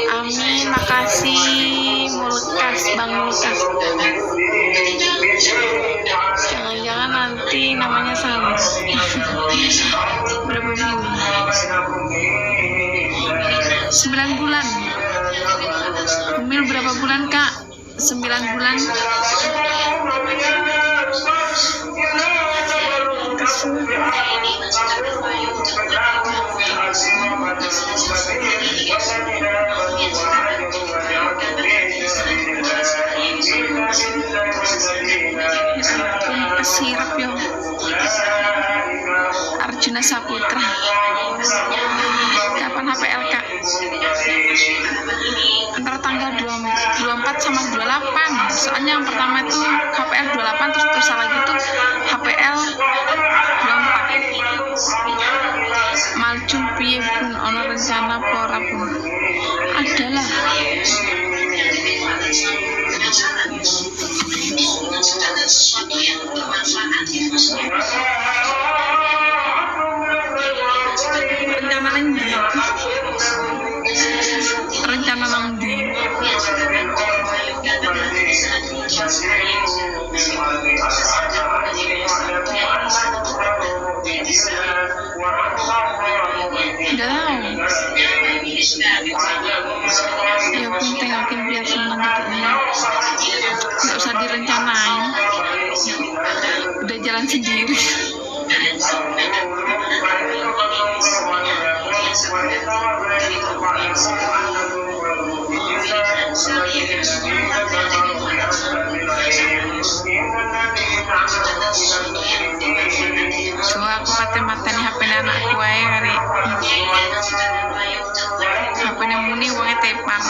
Amin, makasih Mulkas, Bang Mulkas. Jangan-jangan nanti namanya sama. Berapa bulan? 9 bulan. Umil berapa bulan, Kak? 9 bulan. Kesirap yo. Arjuna Saputra. Kapan HPL, Kak? Antara tanggal 24 sama 28. Soalnya yang pertama itu HPL 28, terus lagi itu HPL 24. Maljun piye pun ono rencana pora pun. Adalah. Rencana nanti. Ya penting makin biar senang gitu ya. Nggak usah direncanain. Udah jalan sendiri. Coba aku paten-paten HP anakku ae hari. HP muni wonge tepang.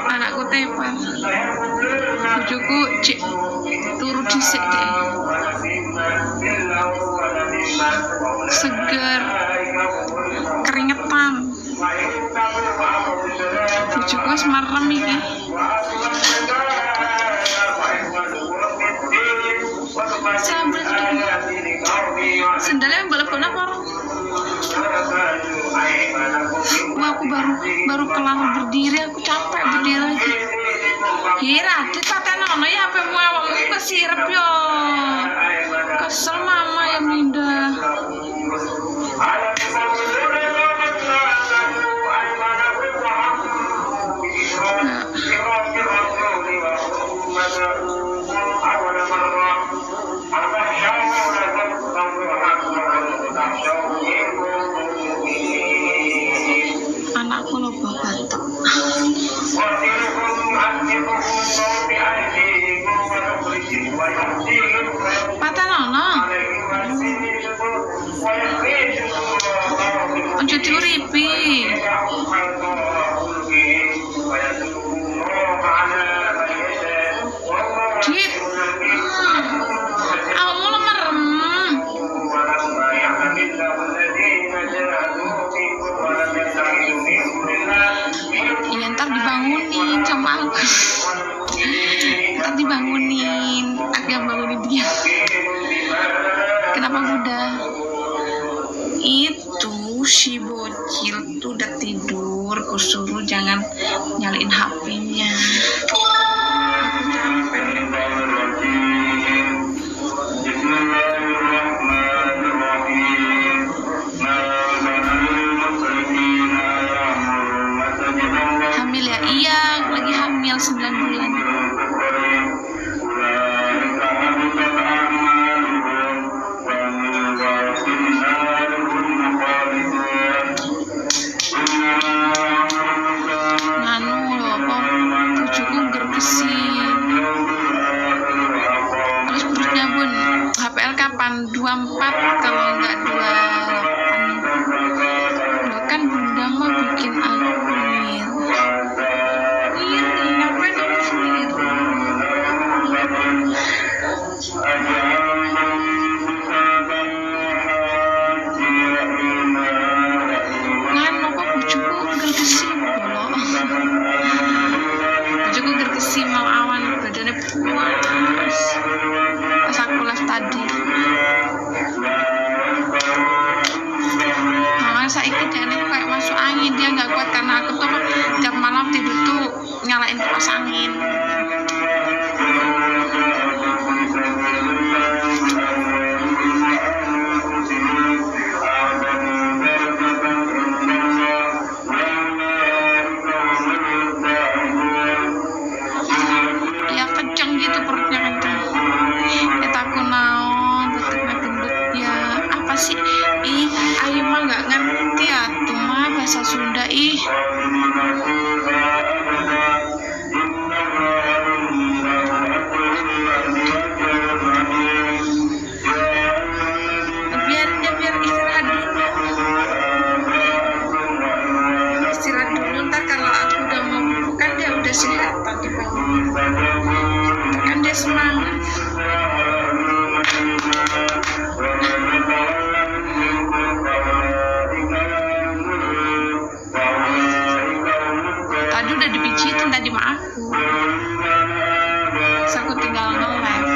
Anakku tepar. Bujuku cek turu dhisik deh. Seger, keringetan. Bujuku wis merem iki. Sendalnya balap kona apa? Wah, aku baru kelar berdiri, aku capek berdiri lagi. Hira, dipaten ono ya HP-mu awakmu kesirep yo. Kesel mama yang mindah. Anakku lo bapak. Patan ono. Ojo diuripi. Dit. Awakmu lo merem. lampunya. Kenapa Bunda? Itu si bocil tuh udah tidur, kusuruh jangan nyalain HP-nya. Aku capek. Hamil ya? Iya, lagi hamil 9 bulan. Terus perutnya Bun, HPL kapan? 24 kalau nggak 28. Loh kan Bunda mau bikin aku iri, ngapain aku sendiri? Nganu kok bujuku gergesi bolok. Bujuku gergesi mau awan badannya puas. Pas aku les tadi. Makanya saiki dia kayak masuk angin, dia nggak kuat karena aku tuh tiap malam tidur tuh nyalain kipas angin. Ya kenceng gitu perutnya kenceng. Aku naon betul gendut ya. Apa sih? Ih, ayo mah nggak ngerti atuh mah bahasa Sunda ih. Biarin dia biar istirahat dulu. Istirahat dulu, ntar kalau aku udah mau bukan dia udah sehat tadi pagi. Kan dia semangat. Tadi udah dipijitin tadi sama aku. Terus aku tinggal nge-live.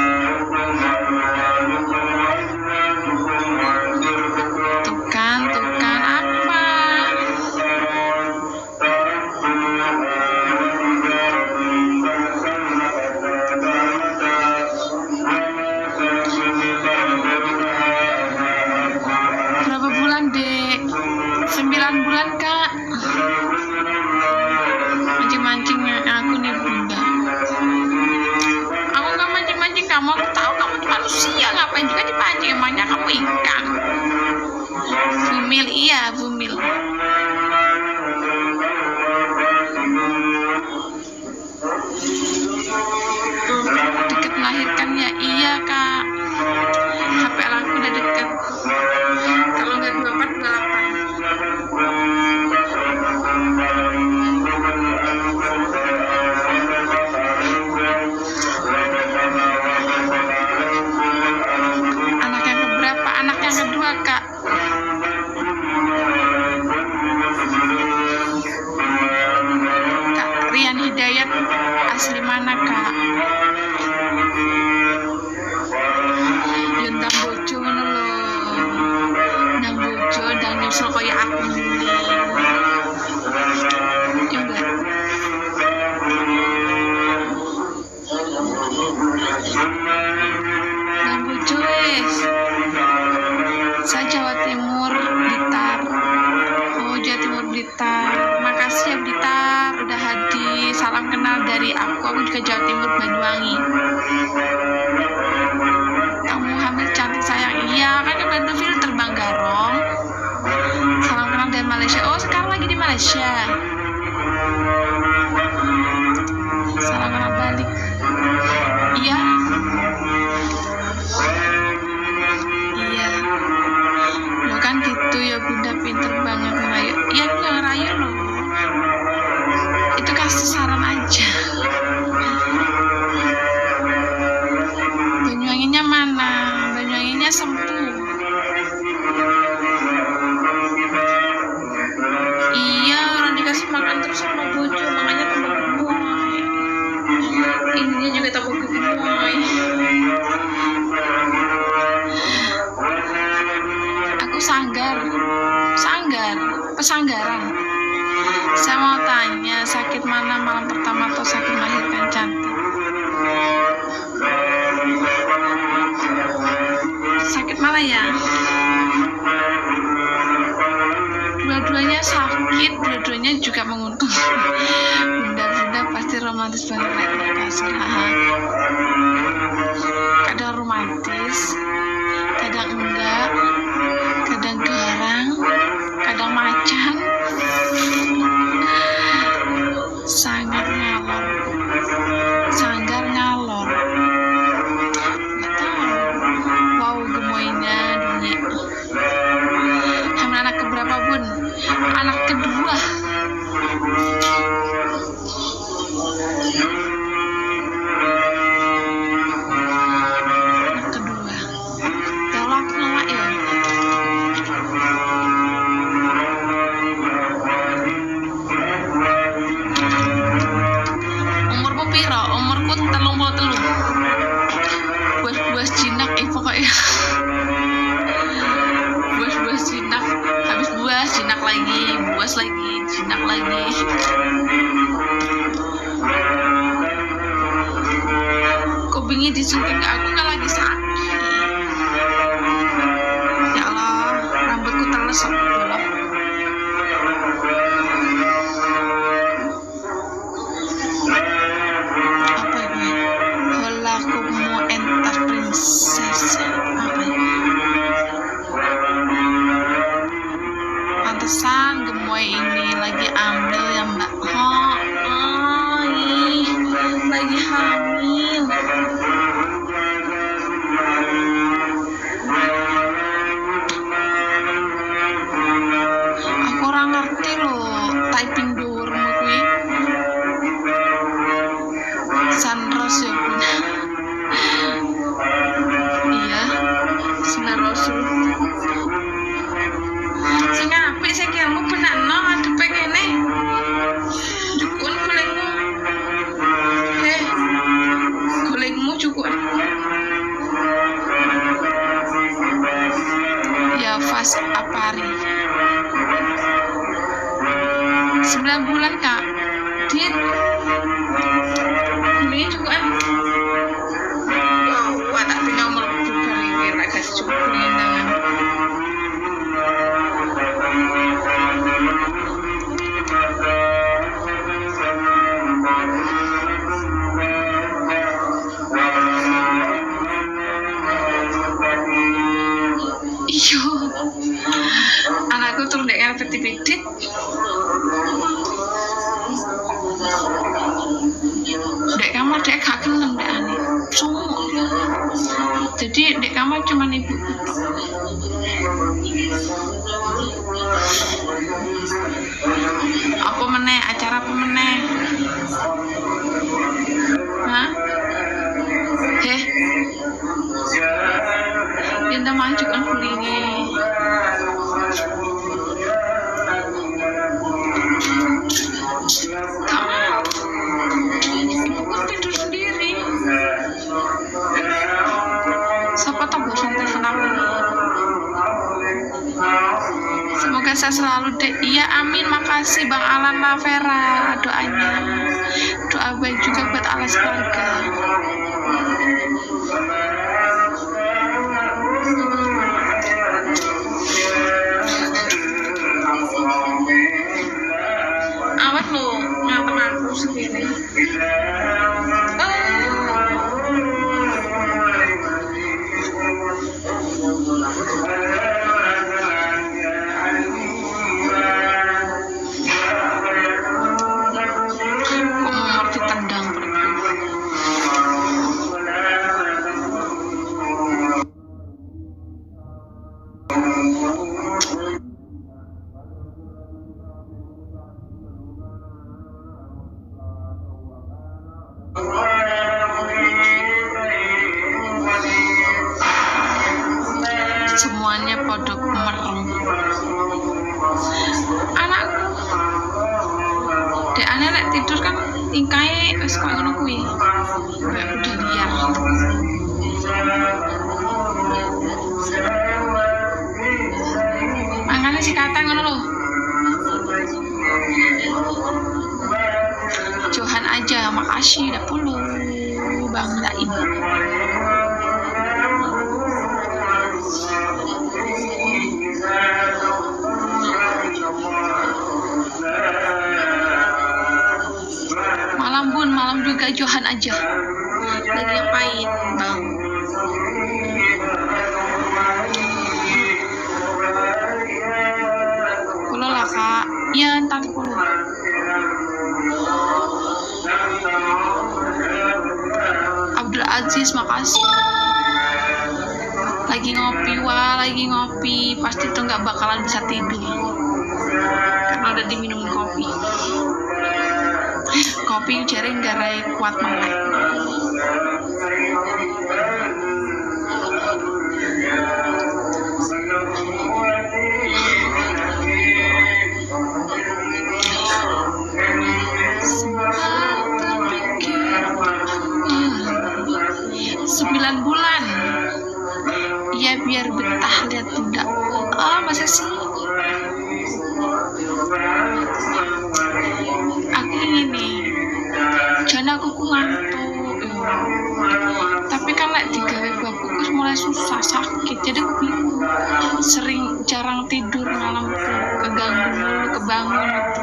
Tuh kan apa? Berapa bulan, Dek? 9 bulan, Kak. Mancing-mancingnya aku nih Bunda. Aku nggak mancing-mancing kamu, aku tahu kamu tuh manusia, ngapain juga dipancing, emangnya kamu ikan. Bumil, iya bumil. Deket melahirkan ya, iya Kak. HPL aku udah deket. Kalau nggak 24, 28. Anak yang keberapa? Anak yang kedua Kak. Kak Rian Hidayat asli mana Kak? Yundang bojo ngono lho. Ndang bojo ndang nyusul kaya aku ngene. Coba. Ndang bojo wes. Saya Jawa Timur, Blitar. Oh, Jawa Timur Blitar. Makasih ya Blitar udah hadir. Salam kenal dari aku juga Jawa Timur Banyuwangi. Kamu hamil cantik sayang. Iya kan kebantu filter Bang Garong. Salam kenal dari Malaysia. Oh sekarang lagi di Malaysia. Salam kenal balik. Iya. Iya. Lo kan gitu ya Bunda, pinter banget ngerayu. Iya aku nggak ngerayu loh. Itu kasih saran aja. Banyuwanginya mana? Banyuwanginya Sempu. Iya, orang dikasih makan terus sama bojo, makanya tambah gemoy. Ininya juga tambah gemoy. Pesanggaran. Saya mau tanya, sakit mana malam pertama atau sakit melahirkan cantik? Sakit mana ya? Dua-duanya sakit, dua-duanya juga menguntungkan. Bunda-bunda pasti romantis banget naik kasur. Kadang romantis, kadang enggak, kadang garang, kadang macan, sangat ngalor, sanggar ngalor. Nggak tahu. Wow, gemoynya bunyi. Hamil anak keberapa, Bun? Anak kedua. Anak kedua. Ya Allah, aku nolak ya. Umurmu piro? Umurku 33. Buas jinak pokoknya. Buas jinak, habis buas jinak lagi, buas lagi, jinak lagi. Kok bingi disuntik aku kan lagi sakit. Ya Allah, rambutku terlesok dulu. Apa ini? Holakumu entah princess. Apa ini? Pantesan gemoy ini lagi ambil ya Mbak. Lagi hamil. Aku orang ngerti loh typing dhuwurmu kuwi. Sunrose ya Bun. Iya, Sinar Rasul. Sing apik sing ilmu benakno adepe kene. Jukun golekmu. Golekmu jukun. Ya Fas Apari. 9 bulan Kak. Dit. Ini jukun. Wah, tak tinggal mlebu bareng rak gas jukun nang. Iyo, anakku turun dek petit-petit. Dek kamar dek gak gelem dek ane, sumuk. Jadi dek kamar cuma ibu. Apa meneh acara apa meneh? Hah? Kita maju kan kulinge. Ibu kan tidur sendiri. Siapa tahu bosan telepon aku. Semoga saya selalu dek. Iya amin, makasih Bang Alan Lavera doanya. Doa baik juga buat alas keluarga. Awas lo ngantem aku sendiri. Umur ditendang pergi. Semuanya podok merem. Anakku dek aneh nek tidur kan tingkai wis koyo ngono kuwi. Kayak udah liar. Mangane si kata ngono lho. Makasih 10 Bang Daim. Malam juga Johan aja. Lagi ngapain, Bang? Follow lah, Kak. Ya, ntar follow. Abdul Aziz, makasih. Lagi ngopi. Pasti tuh nggak bakalan bisa tidur. Karena udah diminum kopi. Kopi jaring garai kuat melek. Sembilan bulan. Ya biar betah lihat bunda. Oh masa sih? Aku ini jangan aku ngantuk. Tapi kan lek digawe babu terus mulai susah sakit. Jadi aku bingung. Sering jarang tidur malam tuh, kebangun itu.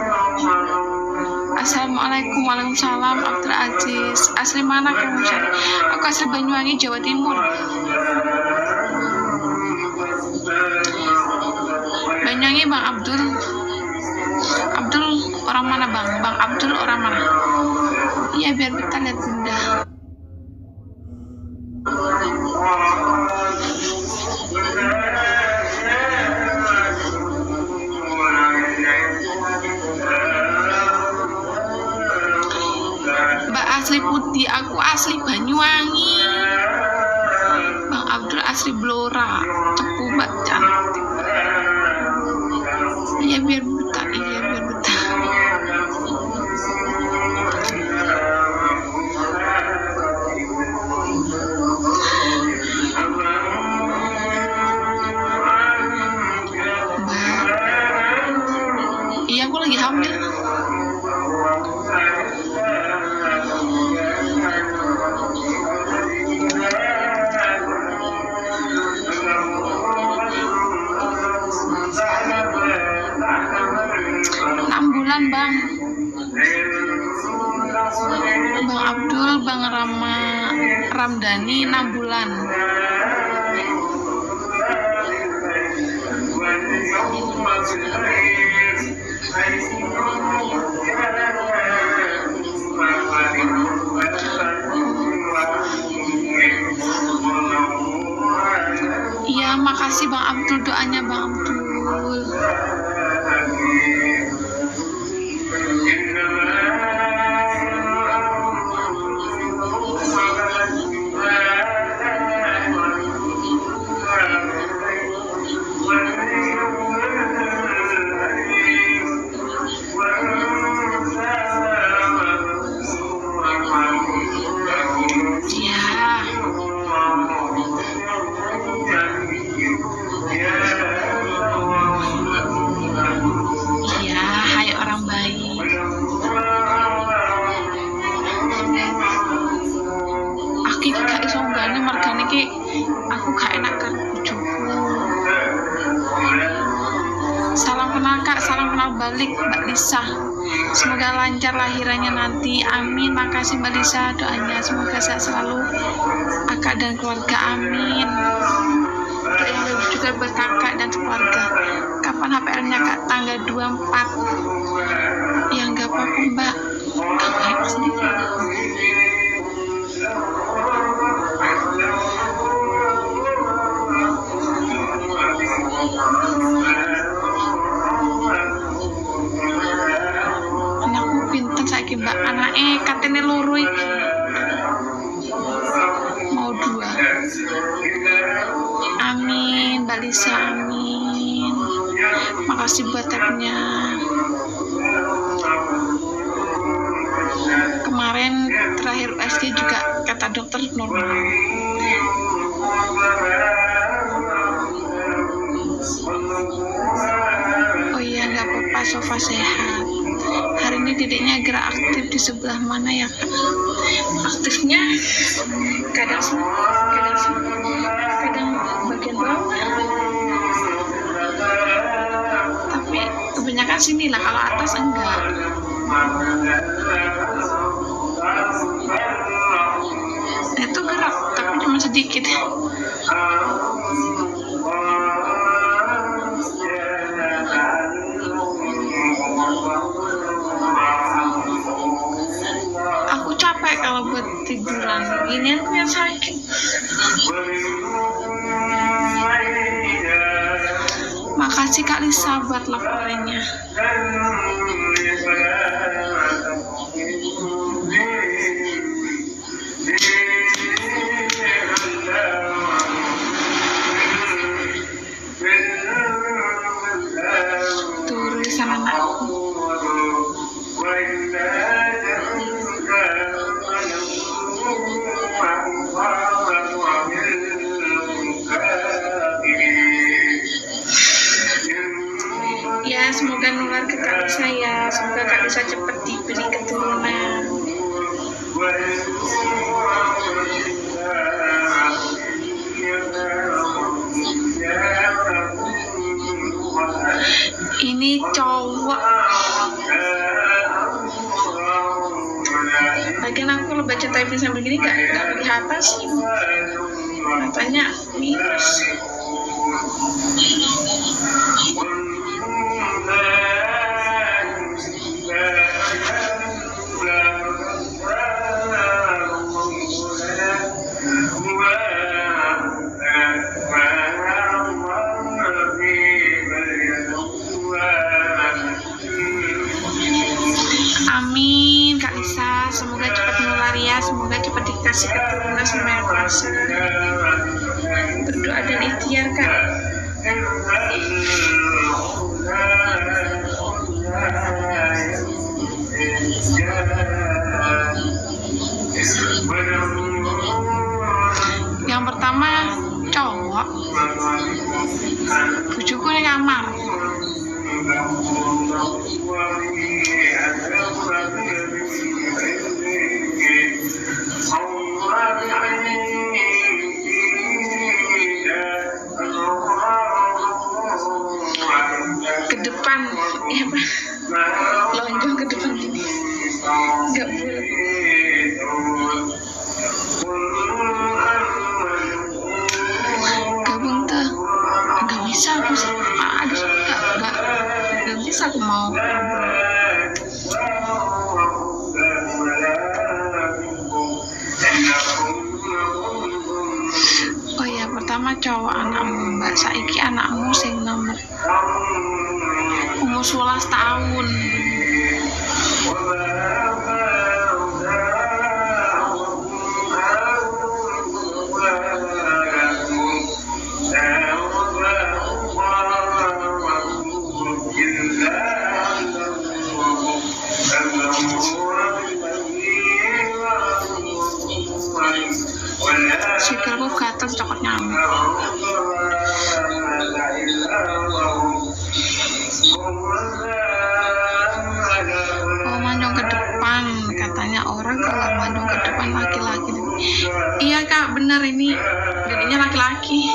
Assalamualaikum. Waalaikumsalam. Abdul Aziz. Asli mana kamu? Aku asli Banyuwangi, Jawa Timur. Banyuwangi, Bang Abdul. Abdul orang mana, Bang? Bang Abdul orang mana? Iya biar kita lihat bunda. Mbak asli putih, aku asli Banyuwangi. Bang Abdul asli Blora. Cepu Mbak cantik. Iya biar betah. Iya aku lagi hamil. Bang Abdul, Bang Ramdhani 6 bulan. Iya, makasih Bang Abdul doanya Bang Abdul. Aku gak enak kan bujuku. Salam kenal Kak, salam kenal balik Mbak Lisa. Semoga lancar lahirannya nanti, amin. Makasih Mbak Lisa doanya, semoga sehat selalu Kakak dan keluarga, amin. Doa yang bagus juga buat Kakak dan keluarga. Kapan HPL-nya Kak? Tanggal 24. Ya nggak apa-apa Mbak, kamu hype sendiri. Anakku pinter saiki Mbak, anaknya katene loro iki. Mau 2. Amin Mbak Lisa, amin. Makasih buat tabnya. Kemarin terakhir USG juga kata dokter normal. Oh iya nggak apa-apa, Sofa sehat. Hari ini dedeknya gerak aktif di sebelah mana ya Kak? Aktifnya kadang bagian bawah, tapi kebanyakan sini lah, kalau atas enggak. Itu gerak tapi cuma sedikit. Aku capek kalau buat tiduran gini, aku yang sakit. Makasih Kak Lisa buat laporannya. Tulisan anakku. Ya, semoga nular ke Kak Lisa ya. Semoga Kak Lisa cepat diberi keturunan. Ini cowok. Lagian aku kalau baca typing sambil gini gak melihat atas. Matanya minus. Amin Kak Lisa, semoga cepat nular ya, semoga cepat dikasih keturunan sama yang kuasa. Berdoa dan ikhtiar Kak. Yang pertama cowok, bujuku di kamar. Ke depan, ya Pak, lonjong ke depan gini, nggak boleh. Gabung tuh, nggak bisa aku sih, nggak bisa aku mau. Oh ya, pertama cowok anakmu Mbak, saiki anakmu sing nomor umur 11 tahun. Sikilku gatel cokot nyamuk. Oh, manjung ke depan, katanya orang kalau manjung ke depan laki-laki. Iya Kak, benar, ini jadinya laki-laki.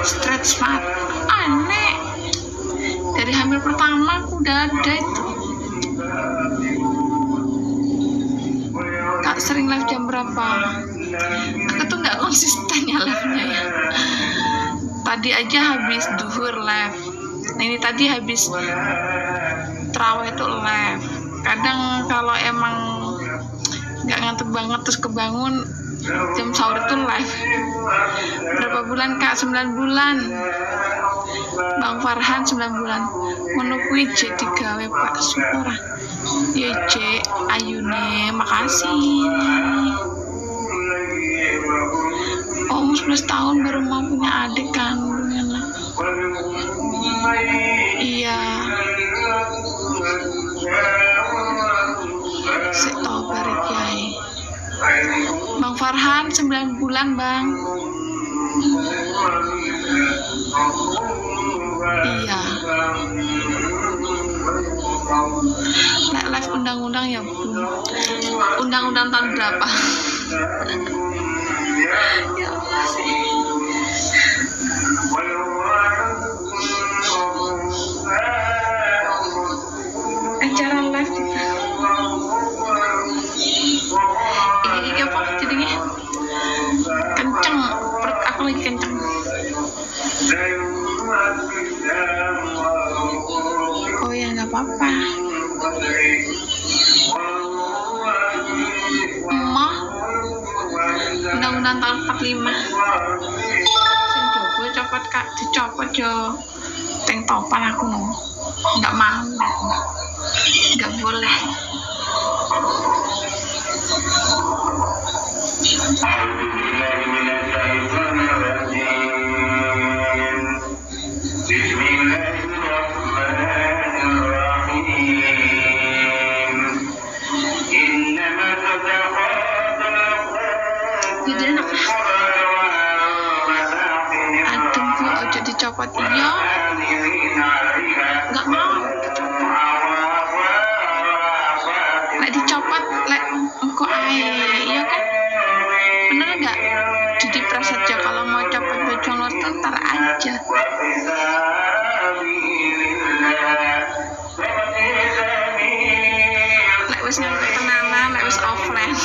Stretch mat aneh, dari hamil pertama aku udah ada itu. Kak sering live jam berapa? Aku tuh nggak konsisten ya live-nya ya. Tadi aja habis duhur live, nah, ini tadi habis terawih itu live. Kadang kalau emang nggak ngantuk banget terus kebangun jam sahur itu live. Berapa bulan Kak? 9 bulan. Bang Farhan 9 bulan. Ngono kuwi jek digawe Pak syukur. Ya Jek, ayune makasih. Oh, 11 tahun baru mau punya adik kandung. Iya. Setobar Kiai. Bang Farhan 9 bulan Bang. Iya. Live undang-undang ya Bu. Undang-undang tahun berapa? Ya Allah sih. Acara live kita. Ini apa jadinya? Kenceng, perut aku lagi kenceng. Oh ya nggak apa-apa. Emak, undang-undang tahun 45. Sing jowo copot Kak, dicopot yo. Teng topan aku no. Nggak mau, nggak boleh. Jadi enak. Adem Bu, ojo dicopot iya. Nggak mau dicopot. Lek dicopot, lek engko ae, iya kan? Bener nggak? Jadi Prasetyo kalau mau copot baju luar tuh ntar aja. Lek wis nyampe tenanan, lek wis offline.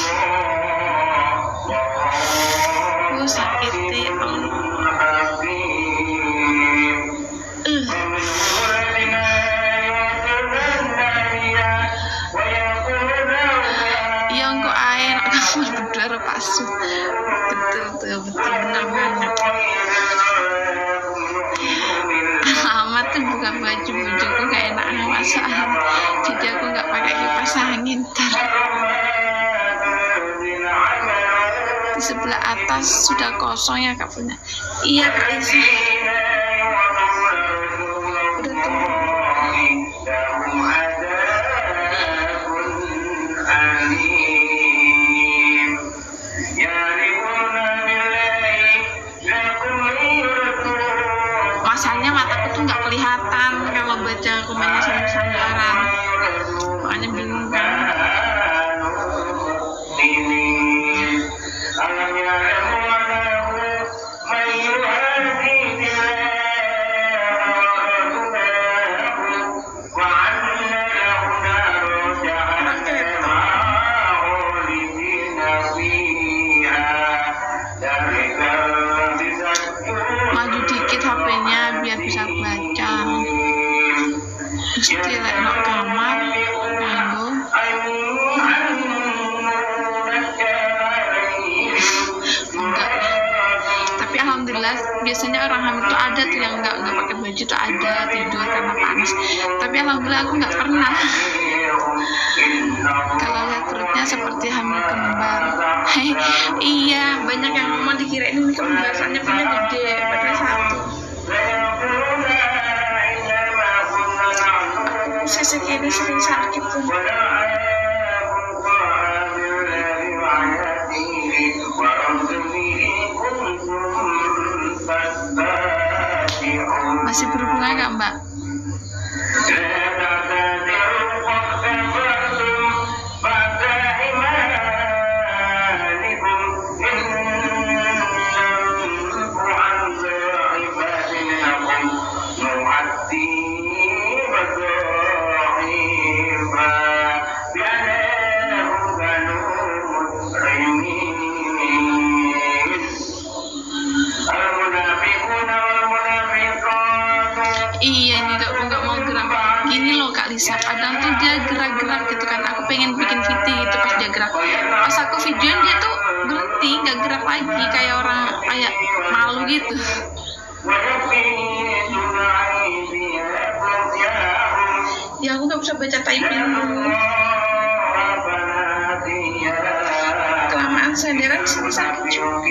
Sakit deh. Iya kok air kamar berdua pasu. Betul benar banget. Amat tuh buka baju-bajuku gak enak masuk angin. Jadi aku gak pakai kipas angin ntar. Di sebelah atas sudah kosong ya Kak punya. Iya Kak Lisa. Udah tunggu. Masalahnya mataku tuh nggak kelihatan kalau baca komennya sama sandaran. Makanya bingung kan. Maju dikit HP-nya biar bisa baca. Mesti lek nok kamar nganggo. Enggak. Tapi alhamdulillah biasanya orang hamil tuh ada tuh yang nggak pakai baju tuh ada tidur karena panas. Tapi alhamdulillah aku nggak pernah. Kalau lihat perutnya seperti hamil kembar. Iya, banyak yang ngomong dikira ini kembar, soalnya punya gede, padahal satu. Sesi ini sering sakit tuh. Masih berhubungan nggak Mbak? Iya, ini nggak mau gerak. Gini loh Kak bisa. Kadang tuh dia gerak-gerak gitu kan, aku pengen bikin video gitu pas dia gerak, pas aku videoin dia tuh berhenti, nggak gerak lagi, kayak orang kayak malu gitu. Ya aku nggak bisa baca typing dulu, kelamaan senderan sini sakit juga.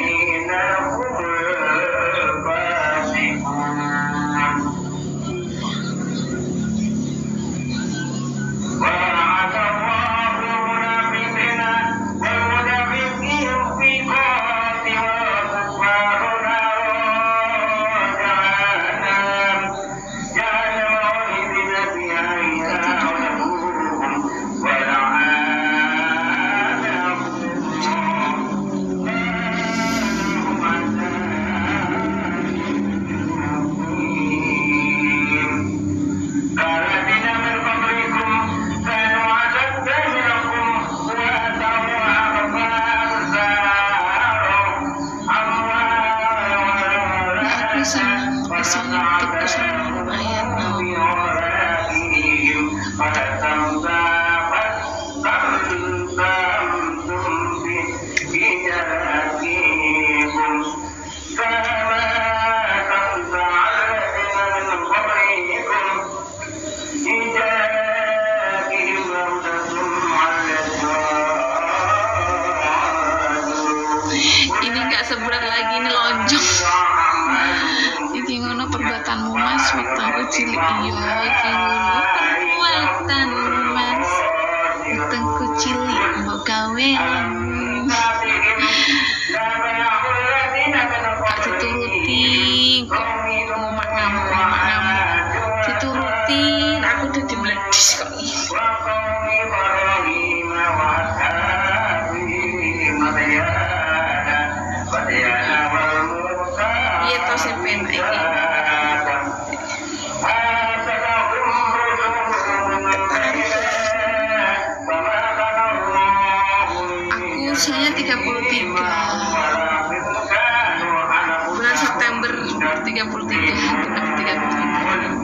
Bisa ngintip ke sana lumayan loh. Ini nggak sebulan lagi, ini lonjong. Iki ngono perbuatanmu mas waktu aku cilik. Iya iki ngono perbuatanmu mas waktu aku cilik, mbok gawe gak dituruti kok, ngomak ngamuk diturutin, aku udah dibledis kok. Iya toh sampean iki aku usianya 33, bulan September 33, genap 33.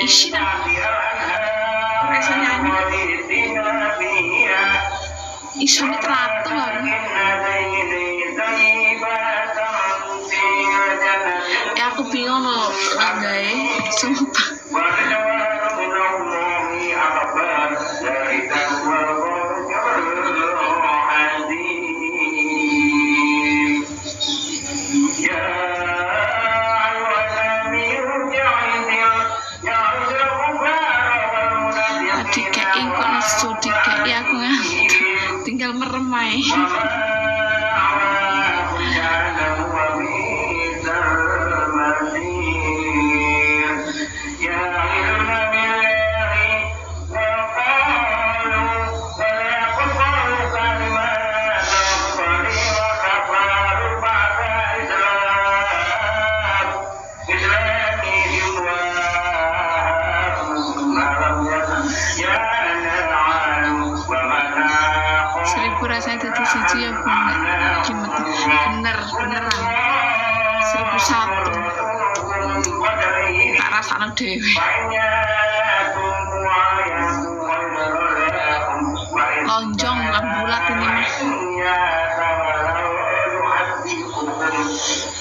Isi dah rasanya isunya terlalu baru. Ya aku bingung loh guys, sumpah. Ya aku ngantuk, tinggal meremai. Rasanya jadi siji ya gimana beneran 1001 tak rasanya dewe lonjong kan bulat ini mah.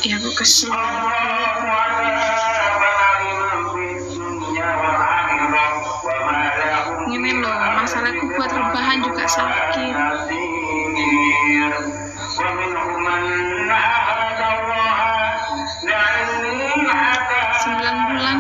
Ya aku kesel ini loh, masalahku buat rebahan juga sakit. 9 bulan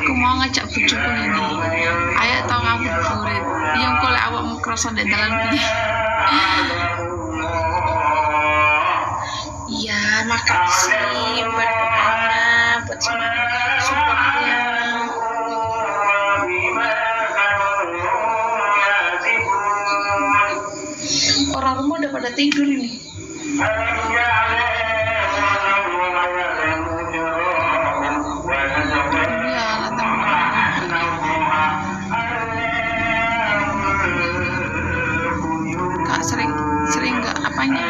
Aku mau ngajak bojoku ini. Ayo tau ngabuburit. Yang kole awakmu krasa ndek dalan piye? Iya, makasih buat doanya, buat supportnya. Orang rumah udah pada tidur ini. Kak sering nggak apanya?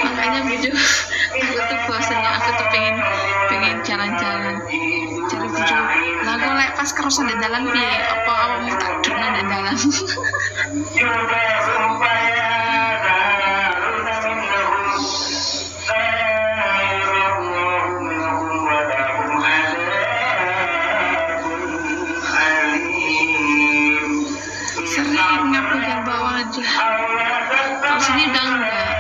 Makanya video aku tuh bosannya, aku tuh pengen jalan-jalan cari video. Lah gue like pas kerosan di dalam piye? Apa awakmu tak duduk di dalam? Sering ngapain yang bawah aja. Kalau sini udah enggak.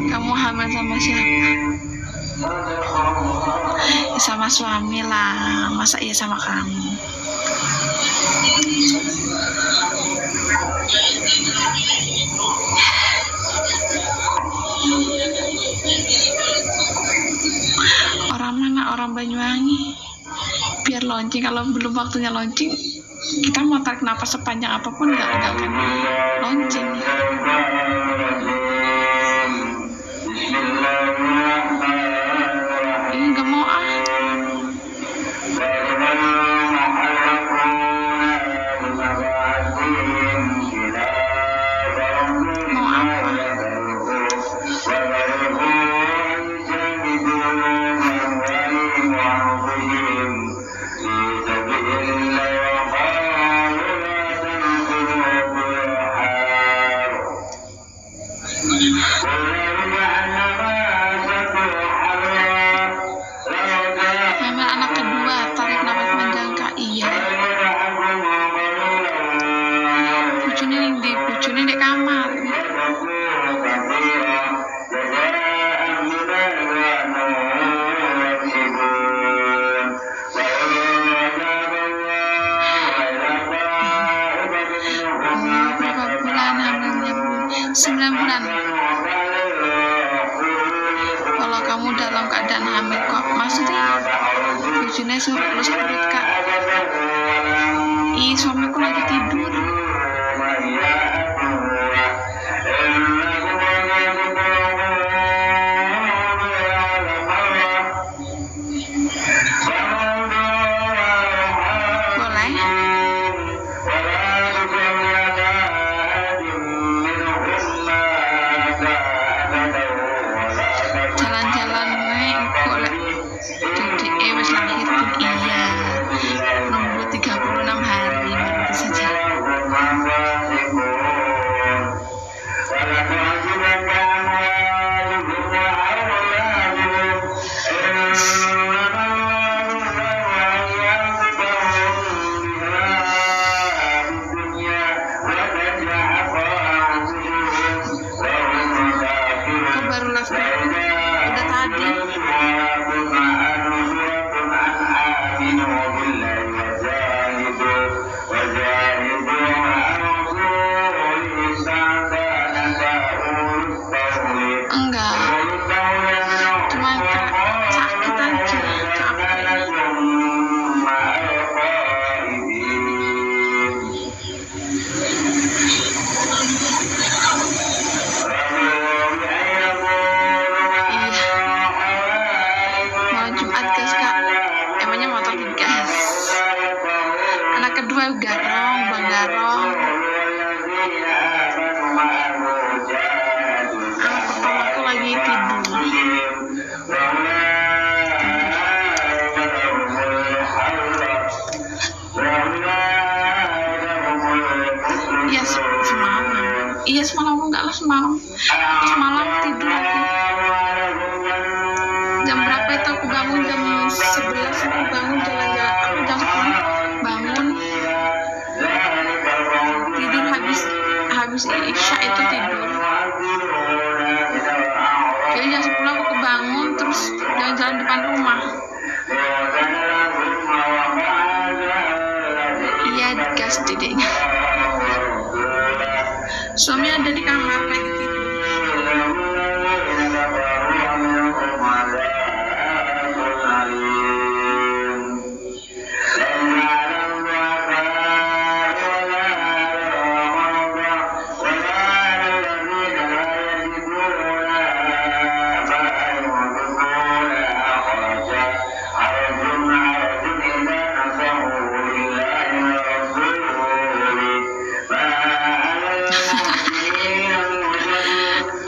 Kamu hamil sama siapa? Ya, sama suami lah, masa iya sama kamu? Orang mana? Orang Banyuwangi. Biar launching, kalau belum waktunya launching, kita mau tarik napas sepanjang apapun nggak akan launching. Ini nggak mau ah. Mau apa? Hamil anak kedua, tarik nafas panjang kak. Iya. Bojone di kamar. Berapa bulan hamilnya, Bu? 9 bulan. Kalau kamu dalam keadaan hamil kok maksudnya bojone surplus perut kak. Ih, suamiku lagi tidur. Boleh? Jalan-jalan naik boleh. Jadi wis lahir pun iya. Nunggu 36 hari baru bisa jalan. Kok baru live? Udah tadi. Enggak, cuma sakit aja, capek. Iya, tidur. Iya semalam. Iya semalam, enggak lah semalam. Semalam tidur aku. Jam berapa itu aku bangun? Jam 11 aku bangun jalan-jalan. Aku jam 10 bangun. Tidur habis isya itu tidur. Jadi jam 10 aku kebangun terus jalan-jalan depan rumah. Iya gas dedeknya. Suami ada di kamar lagi tidur.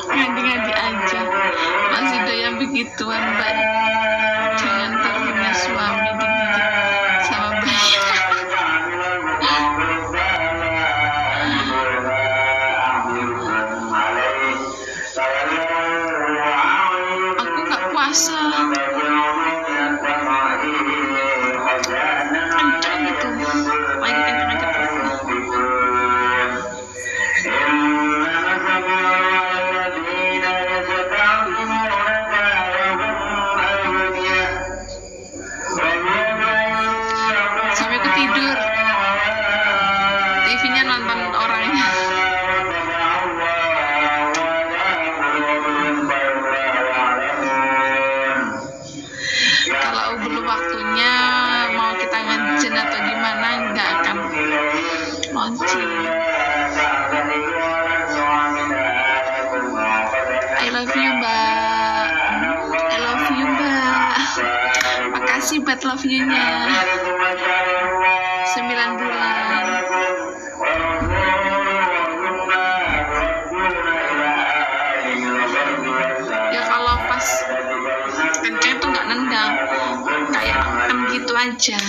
Ngadi-ngadi aja masih doyan begituan mbak, dengan terpunya suami digigit sama bayi. Aku nggak puasa, kenceng gitu, lagi kenceng-kenceng puasa. Sampai aku tidur, TV-nya nonton orangnya. Kalau belum waktunya mau kita ngejen atau gimana, nggak akan launching. I love you mbak, I love you mbak. Makasih buat love you-nya. 9 bulan. Ya kalau pas kenceng tuh nggak nendang, kayak gitu aja.